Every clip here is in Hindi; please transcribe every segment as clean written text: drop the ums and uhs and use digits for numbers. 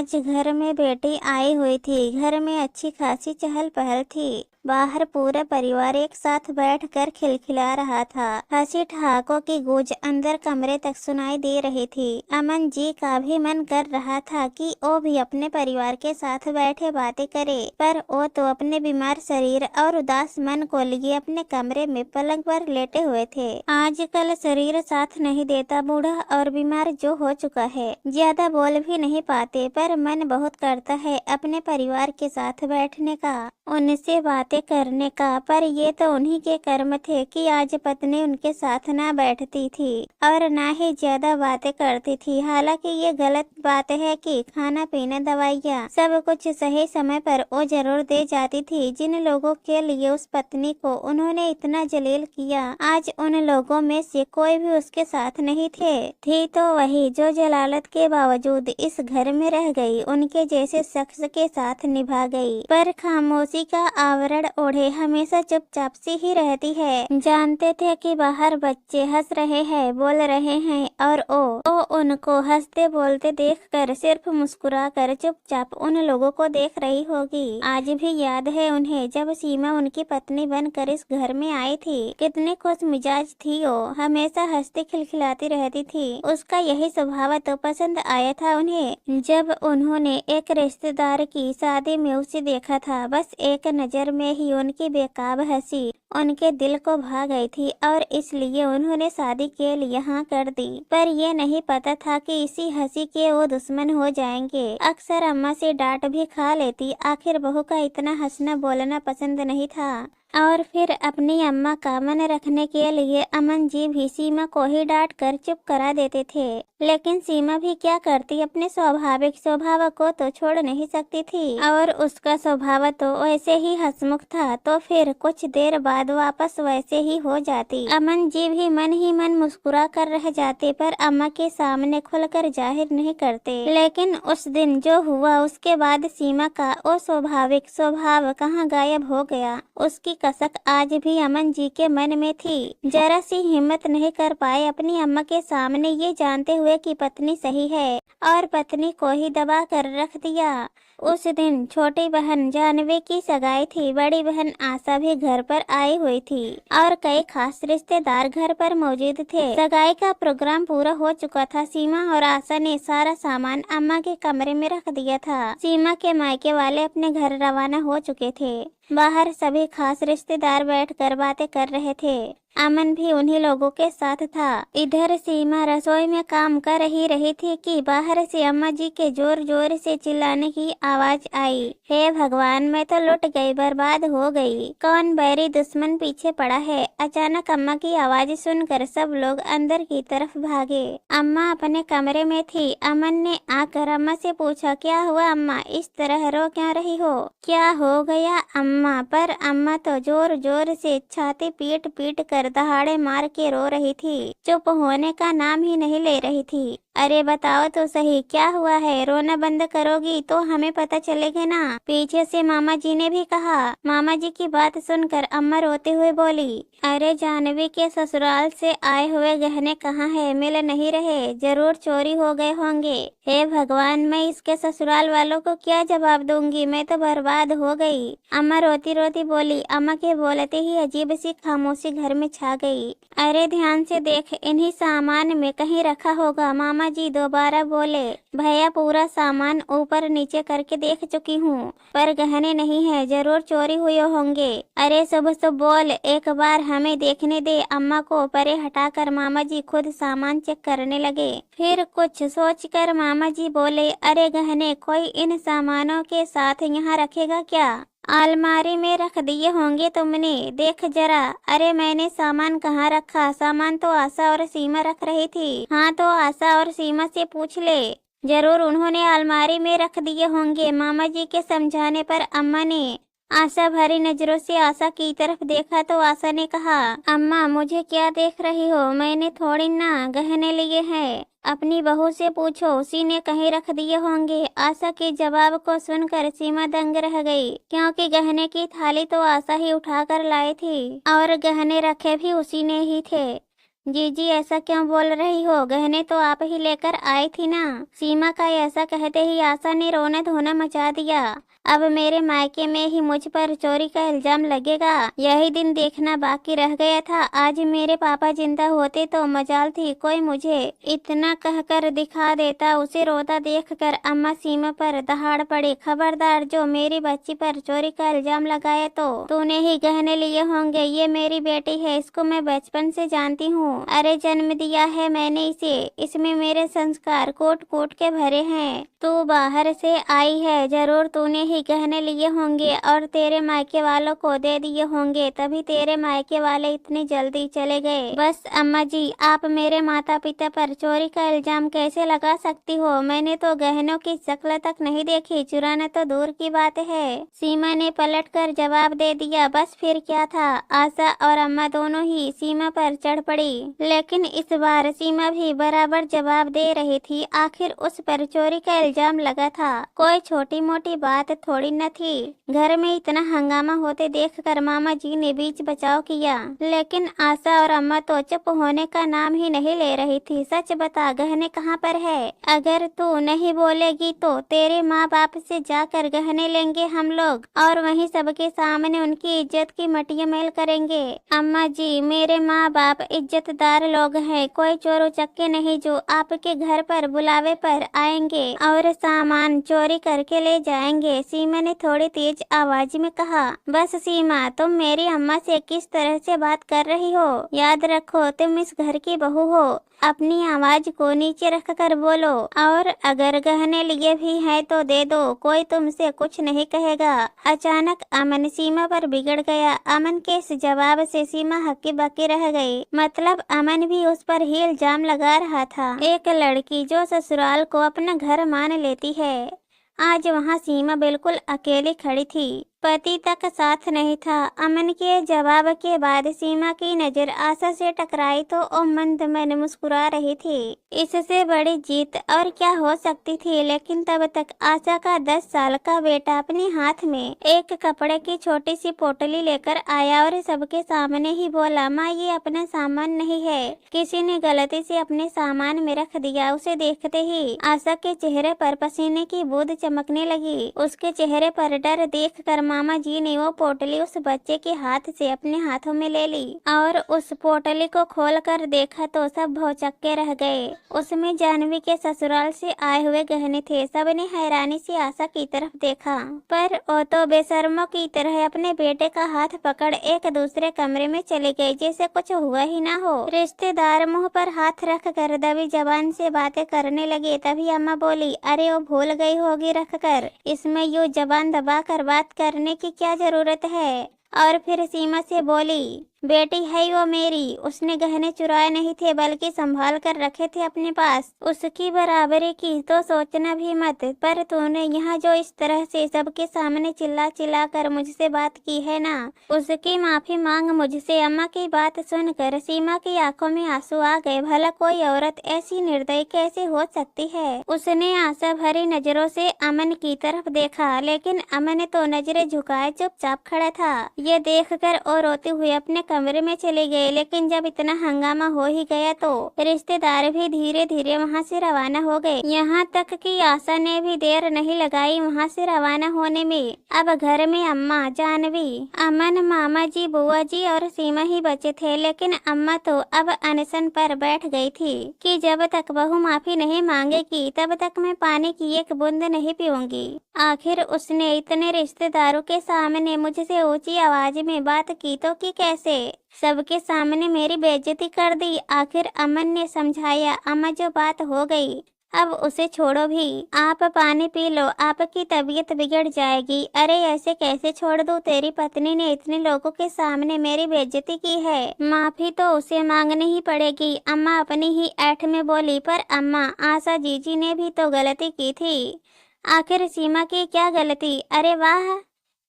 आज घर में बेटी आई हुई थी। घर में अच्छी खासी चहल पहल थी। बाहर पूरा परिवार एक साथ बैठकर खिलखिला रहा था। हंसी ठहाकों की गूंज अंदर कमरे तक सुनाई दे रही थी। अमन जी का भी मन कर रहा था कि वो भी अपने परिवार के साथ बैठे बातें करे, पर वो तो अपने बीमार शरीर और उदास मन को लिए अपने कमरे में पलंग पर लेटे हुए थे। आजकल शरीर साथ नहीं देता। बूढ़ा और बीमार जो हो चुका है, ज्यादा बोल भी नहीं पाते, पर मन बहुत करता है अपने परिवार के साथ बैठने का, उनसे बातें करने का। पर ये तो उन्हीं के कर्म थे कि आज पत्नी उनके साथ ना बैठती थी और ना ही ज्यादा बातें करती थी। हालांकि ये गलत बात है कि खाना पीना दवाइयाँ सब कुछ सही समय पर वो जरूर दे जाती थी। जिन लोगों के लिए उस पत्नी को उन्होंने इतना जलील किया, आज उन लोगों में से कोई भी उसके साथ नहीं थे। थी तो वही जो जलालत के बावजूद इस घर में रह गई, उनके जैसे शख्स के साथ निभा गई, पर खामोशी का आवरण ओढ़े हमेशा चुपचाप सी ही रहती है। जानते थे कि बाहर बच्चे हंस रहे हैं, बोल रहे हैं, और ओ उनको हंसते बोलते देखकर सिर्फ मुस्कुरा कर चुपचाप उन लोगों को देख रही होगी। आज भी याद है उन्हें जब सीमा उनकी पत्नी बनकर इस घर में आई थी। कितनी खुश मिजाज थी वो, हमेशा हंसती खिलखिलाती रहती थी। उसका यही स्वभाव तो पसंद आया था उन्हें। जब उन्होंने एक रिश्तेदार की शादी में उसे देखा था, बस एक नजर में ही उनकी बेकाब हंसी उनके दिल को भा गई थी और इसलिए उन्होंने शादी के लिए हाँ कर दी। पर ये नहीं पता था कि इसी हंसी के वो दुश्मन हो जाएंगे। अक्सर अम्मा से डांट भी खा लेती, आखिर बहू का इतना हंसना बोलना पसंद नहीं था। और फिर अपनी अम्मा का मन रखने के लिए अमन जी भी सीमा को ही डांट कर चुप करा देते थे। लेकिन सीमा भी क्या करती, अपने स्वाभाविक स्वभाव को तो छोड़ नहीं सकती थी और उसका स्वभाव तो वैसे ही हंसमुख था, तो फिर कुछ देर बाद वापस वैसे ही हो जाती। अमन जी भी मन ही मन मुस्कुरा कर रह जाते, पर अम्मा के सामने खुलकर जाहिर नहीं करते। लेकिन उस दिन जो हुआ उसके बाद सीमा का वो स्वाभाविक स्वभाव कहाँ गायब हो गया। उसकी कसक आज भी अमन जी के मन में थी। जरा सी हिम्मत नहीं कर पाए अपनी अम्मा के सामने, ये जानते हुए कि पत्नी सही है, और पत्नी को ही दबा कर रख दिया। उस दिन छोटी बहन जानवी की सगाई थी। बड़ी बहन आशा भी घर पर आई हुई थी और कई खास रिश्तेदार घर पर मौजूद थे। सगाई का प्रोग्राम पूरा हो चुका था। सीमा और आशा ने सारा सामान अम्मा के कमरे में रख दिया था। सीमा के मायके वाले अपने घर रवाना हो चुके थे। बाहर सभी खास रिश्तेदार बैठकर बातें कर रहे थे। अमन भी उन्हीं लोगों के साथ था। इधर सीमा रसोई में काम कर ही रही थी कि बाहर से अम्मा जी के जोर जोर से चिल्लाने की आवाज आई। हे भगवान, मैं तो लुट गई, बर्बाद हो गई। कौन बैरी दुश्मन पीछे पड़ा है? अचानक अम्मा की आवाज सुनकर सब लोग अंदर की तरफ भागे। अम्मा अपने कमरे में थी। अमन ने आकर अम्मा से पूछा, क्या हुआ अम्मा, इस तरह रो क्यों रही हो? क्या हो गया अम्मा? पर अम्मा तो जोर जोर से छाती पीट पीट कर दहाड़े मार के रो रही थी। चुप होने का नाम ही नहीं ले रही थी। अरे बताओ तो सही, क्या हुआ है? रोना बंद करोगी तो हमें पता चलेगा ना। पीछे से मामा जी ने भी कहा। मामा जी की बात सुनकर अम्मा रोते हुए बोली, अरे जानवी के ससुराल से आए हुए गहने कहाँ है? मिल नहीं रहे, जरूर चोरी हो गए होंगे। हे भगवान, मैं इसके ससुराल वालों को क्या जवाब दूंगी? मैं तो बर्बाद हो गई। अम्मा रोती रोती बोली। अम्मा के बोलते ही अजीब सी खामोशी घर में छा गई। अरे ध्यान से देख, इन्हीं सामान में कहीं रखा होगा। मामा जी दोबारा बोले। भैया पूरा सामान ऊपर नीचे करके देख चुकी हूँ, पर गहने नहीं है, जरूर चोरी हुए होंगे। अरे शुभ शुभ बोल, एक बार हमें देखने दे। अम्मा को परे हटाकर मामा जी खुद सामान चेक करने लगे। फिर कुछ सोचकर मामा जी बोले, अरे गहने कोई इन सामानों के साथ यहाँ रखेगा क्या? अलमारी में रख दिए होंगे तुमने, देख जरा। अरे मैंने सामान कहाँ रखा? सामान तो आशा और सीमा रख रही थी। हाँ तो आशा और सीमा से पूछ ले, जरूर उन्होंने अलमारी में रख दिए होंगे। मामा जी के समझाने पर अम्मा ने आशा भरी नजरों से आशा की तरफ देखा तो आशा ने कहा, अम्मा मुझे क्या देख रही हो? मैंने थोड़ी ना गहने लिए हैं। अपनी बहू से पूछो, उसी ने कहीं रख दिए होंगे। आशा के जवाब को सुनकर सीमा दंग रह गई, क्योंकि गहने की थाली तो आशा ही उठाकर लाई थी और गहने रखे भी उसी ने ही थे। जीजी ऐसा क्यों बोल रही हो? गहने तो आप ही लेकर आई थी ना। सीमा का ऐसा कहते ही आशा ने रोना धोना मचा दिया। अब मेरे मायके में ही मुझ पर चोरी का इल्जाम लगेगा, यही दिन देखना बाकी रह गया था। आज मेरे पापा जिंदा होते तो मजाल थी कोई मुझे इतना कहकर दिखा देता। उसे रोता देखकर अम्मा सीमा पर दहाड़ पड़ी, खबरदार जो मेरी बच्ची पर चोरी का इल्जाम लगाया तो तूने ही गहने लिए होंगे। ये मेरी बेटी है, इसको मैं बचपन से जानती हूँ। अरे जन्म दिया है मैंने इसे, इसमें मेरे संस्कार कोट कोट के भरे हैं। तू बाहर से आई है, जरूर तूने ही गहने लिए होंगे और तेरे मायके वालों को दे दिए होंगे, तभी तेरे मायके वाले इतनी जल्दी चले गए। बस अम्मा जी, आप मेरे माता पिता पर चोरी का इल्जाम कैसे लगा सकती हो? मैंने तो गहनों की शक्ल तक नहीं देखी, चुराना तो दूर की बात है। सीमा ने पलट कर जवाब दे दिया। बस फिर क्या था? आशा और अम्मा दोनों ही सीमा पर चढ़ पड़ी, लेकिन इस बार सीमा भी बराबर जवाब दे रही थी। आखिर उस पर चोरी का इल्जाम लगा था, कोई छोटी मोटी बात थोड़ी न थी। घर में इतना हंगामा होते देखकर मामा जी ने बीच बचाव किया, लेकिन आशा और अम्मा तो चुप होने का नाम ही नहीं ले रही थी। सच बता, गहने कहाँ पर है? अगर तू नहीं बोलेगी तो तेरे माँ बाप से जाकर गहने लेंगे हम लोग और वहीं सबके सामने उनकी इज्जत की मटिया मेल करेंगे। अम्मा जी, मेरे माँ बाप इज्जतदार लोग हैं, कोई चोर उचक्के नहीं जो आपके घर पर बुलावे पर आएंगे और सामान चोरी करके ले जाएंगे। सीमा ने थोड़ी तेज आवाज में कहा। बस सीमा, तुम मेरी अम्मा से किस तरह से बात कर रही हो? याद रखो तुम इस घर की बहू हो, अपनी आवाज को नीचे रखकर बोलो। और अगर गहने लिए भी हैं तो दे दो, कोई तुमसे कुछ नहीं कहेगा। अचानक अमन सीमा पर बिगड़ गया। अमन के इस जवाब से सीमा हक्की बक्की रह गई। मतलब अमन भी उस पर ही इल्जाम लगा रहा था। एक लड़की जो ससुराल को अपना घर मान लेती है, आज वहाँ सीमा बिल्कुल अकेली खड़ी थी, पति तक साथ नहीं था। अमन के जवाब के बाद सीमा की नजर आशा से टकराई तो वो मंद मन मुस्कुरा रही थी। इससे बड़ी जीत और क्या हो सकती थी? लेकिन तब तक आशा का 10 साल का बेटा अपने हाथ में एक कपड़े की छोटी सी पोटली लेकर आया और सबके सामने ही बोला, माँ ये अपना सामान नहीं है, किसी ने गलती से अपने सामान में रख दिया। उसे देखते ही आशा के चेहरे पर पसीने की बूंद चमकने लगी। उसके चेहरे पर डर देख कर मामा जी ने वो पोटली उस बच्चे के हाथ से अपने हाथों में ले ली और उस पोटली को खोल कर देखा तो सब भौचक्के रह गए। उसमें जानवी के ससुराल से आए हुए गहने थे। सबने हैरानी से आशा की तरफ देखा, पर वो तो बेशर्मों की तरह अपने बेटे का हाथ पकड़ एक दूसरे कमरे में चले गए, जैसे कुछ हुआ ही ना हो। रिश्तेदार मुंह पर हाथ रख कर दबी जबान से बातें करने लगे। तभी अम्मा बोली, अरे वो भूल गई होगी रख कर, इसमें यूं जबान दबा कर बात करने की क्या जरूरत है? और फिर सीमा से बोली, बेटी है वो मेरी, उसने गहने चुराए नहीं थे बल्कि संभाल कर रखे थे अपने पास। उसकी बराबरी की तो सोचना भी मत। पर तूने यहाँ जो इस तरह से सबके सामने चिल्ला चिल्ला कर मुझसे बात की है ना, उसकी माफी मांग मुझसे। अम्मा की बात सुनकर सीमा की आंखों में आंसू आ गए। भला कोई औरत ऐसी निर्दयी कैसे हो सकती है? उसने आशा भरी नजरों से अमन की तरफ देखा, लेकिन अमन तो नजरें झुकाए चुपचाप खड़ा था। ये देखकर और रोते हुए अपने कमरे में चले गए। लेकिन जब इतना हंगामा हो ही गया तो रिश्तेदार भी धीरे धीरे वहाँ से रवाना हो गए। यहाँ तक कि आशा ने भी देर नहीं लगाई वहाँ से रवाना होने में। अब घर में अम्मा, जानवी, अमन, मामा जी, बुआ जी और सीमा ही बचे थे। लेकिन अम्मा तो अब अनशन पर बैठ गई थी कि जब तक बहू माफी नहीं मांगेगी तब तक मैं पानी की एक बूंद नहीं पीऊंगी। आखिर उसने इतने रिश्तेदारों के सामने मुझसे ऊंची आवाज में बात की तो की कैसे? सबके सामने मेरी बेइज्जती कर दी। आखिर अमन ने समझाया, अम्मा जो बात हो गई अब उसे छोड़ो भी, आप पानी पी लो, आपकी तबीयत बिगड़ जाएगी। अरे ऐसे कैसे छोड़ दूं? तेरी पत्नी ने इतने लोगों के सामने मेरी बेइज्जती की है, माफी तो उसे मांगनी ही पड़ेगी। अम्मा अपनी ही ऐठ में बोली, पर अम्मा, आशा जीजी ने भी तो गलती की थी। आखिर सीमा की क्या गलती? अरे वाह,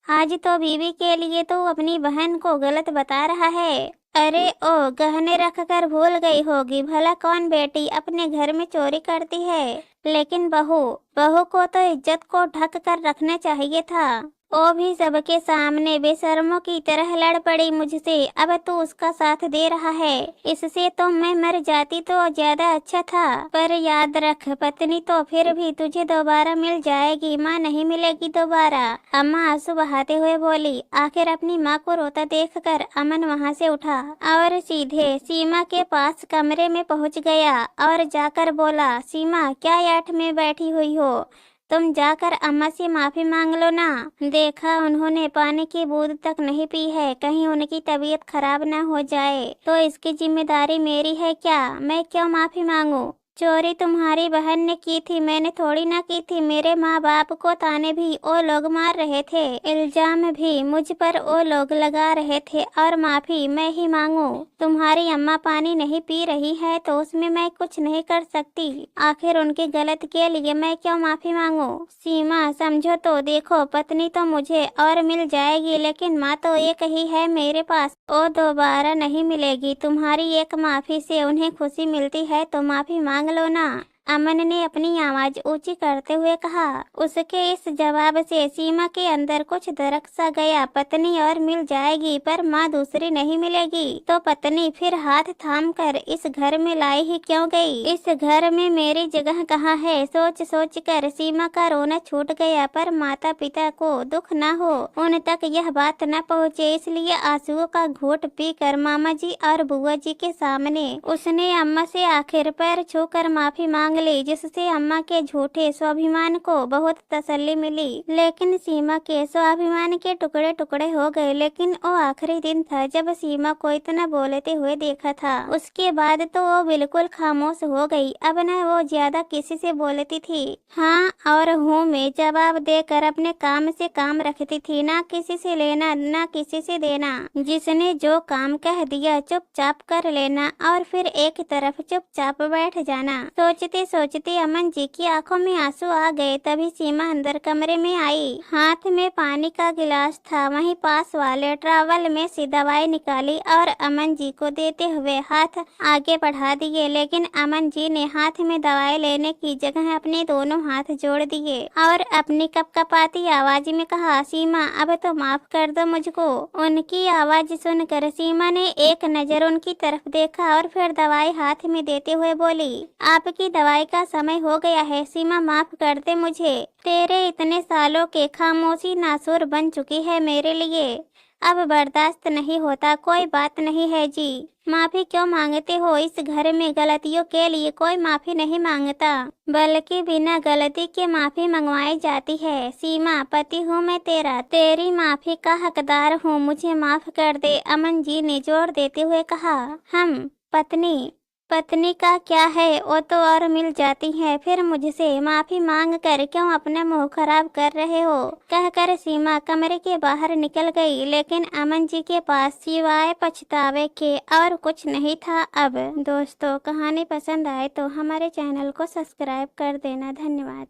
आज तो बीवी के लिए तो अपनी बहन को गलत बता रहा है। अरे ओ, गहने रख कर भूल गई होगी। भला कौन बेटी अपने घर में चोरी करती है? लेकिन बहू को तो इज्जत को ढक कर रखना चाहिए था। वो भी सबके सामने बेशर्मों की तरह लड़ पड़ी मुझसे। अब तू उसका साथ दे रहा है, इससे तो मैं मर जाती तो ज्यादा अच्छा था। पर याद रख पत्नी तो फिर भी तुझे दोबारा मिल जाएगी, माँ नहीं मिलेगी दोबारा। अम्मा आंसू बहाते हुए बोली। आखिर अपनी माँ को रोता देखकर अमन वहाँ से उठा और सीधे सीमा के पास कमरे में पहुँच गया और जाकर बोला, सीमा क्या याट में बैठी हुई हो, तुम जाकर अम्मा से माफी मांग लो ना। देखा उन्होंने पानी की बूंद तक नहीं पी है, कहीं उनकी तबीयत खराब ना हो जाए तो इसकी जिम्मेदारी मेरी है क्या? मैं क्यों माफी मांगू? चोरी तुम्हारी बहन ने की थी, मैंने थोड़ी ना की थी। मेरे माँ बाप को ताने भी वो लोग मार रहे थे, इल्जाम भी मुझ पर वो लोग लगा रहे थे और माफी मैं ही मांगू? तुम्हारी अम्मा पानी नहीं पी रही है तो उसमें मैं कुछ नहीं कर सकती। आखिर उनके गलत के लिए मैं क्यों माफी मांगू? सीमा समझो तो देखो, पत्नी तो मुझे और मिल जाएगी लेकिन माँ तो एक ही है मेरे पास, वो दोबारा नहीं मिलेगी। तुम्हारी एक माफी से उन्हें खुशी मिलती है तो माफी मांग लो ना। अमन ने अपनी आवाज ऊंची करते हुए कहा। उसके इस जवाब से सीमा के अंदर कुछ दरक सा गया। पत्नी और मिल जाएगी पर माँ दूसरी नहीं मिलेगी तो पत्नी फिर हाथ थाम कर इस घर में लाई ही क्यों गई? इस घर में मेरी जगह कहाँ है? सोच सोच कर सीमा का रोना छूट गया। पर माता पिता को दुख न हो, उन तक यह बात न पहुँचे, इसलिए आंसुओं का घूंट पीकर मामा जी और बुआ जी के सामने उसने अम्मा से आखिर पैर छूकर माफी मांग ली, जिससे अम्मा के झूठे स्वाभिमान को बहुत तसल्ली मिली। लेकिन सीमा के स्वाभिमान के टुकड़े टुकड़े हो गए। लेकिन वो आखिरी दिन था जब सीमा को इतना बोलते हुए देखा था, उसके बाद तो वो बिल्कुल खामोश हो गई। अब न वो ज्यादा किसी से बोलती थी, हाँ और हूँ में जवाब देकर अपने काम से काम रखती थी, ना किसी से लेना ना किसी से देना। जिसने जो काम कह दिया चुपचाप कर लेना और फिर एक तरफ चुपचाप बैठ जाना। सोचते सोचते अमन जी की आंखों में आंसू आ गए। तभी सीमा अंदर कमरे में आई। हाथ में पानी का गिलास था, वहीं पास वाले ट्रॉवल में से दवाई निकाली और अमन जी को देते हुए हाथ आगे बढ़ा दिए। लेकिन अमन जी ने हाथ में दवाई लेने की जगह अपने दोनों हाथ जोड़ दिए और अपनी कपकपाती आवाज में कहा, सीमा अब तो माफ कर दो मुझको। उनकी आवाज सुनकर सीमा ने एक नजर उनकी तरफ देखा और फिर दवाई हाथ में देते हुए बोली, आपकी दवाई का समय हो गया है, सीमा माफ कर दे मुझे। तेरे इतने सालों के खामोशी नासूर बन चुकी है मेरे लिए, अब बर्दाश्त नहीं होता। कोई बात नहीं है जी, माफी क्यों मांगते हो? इस घर में गलतियों के लिए कोई माफी नहीं मांगता, बल्कि बिना गलती के माफी मंगवाई जाती है। सीमा पति हूँ मैं तेरा, तेरी माफी का हकदार हूँ, मुझे माफ कर दे, अमन जी ने जोर देते हुए कहा। हम पत्नी का क्या है, वो तो और मिल जाती है, फिर मुझसे माफी मांग कर क्यों अपना मुंह खराब कर रहे हो? कहकर सीमा कमरे के बाहर निकल गई। लेकिन अमन जी के पास सिवाय पछतावे के और कुछ नहीं था। अब दोस्तों कहानी पसंद आए तो हमारे चैनल को सब्सक्राइब कर देना। धन्यवाद।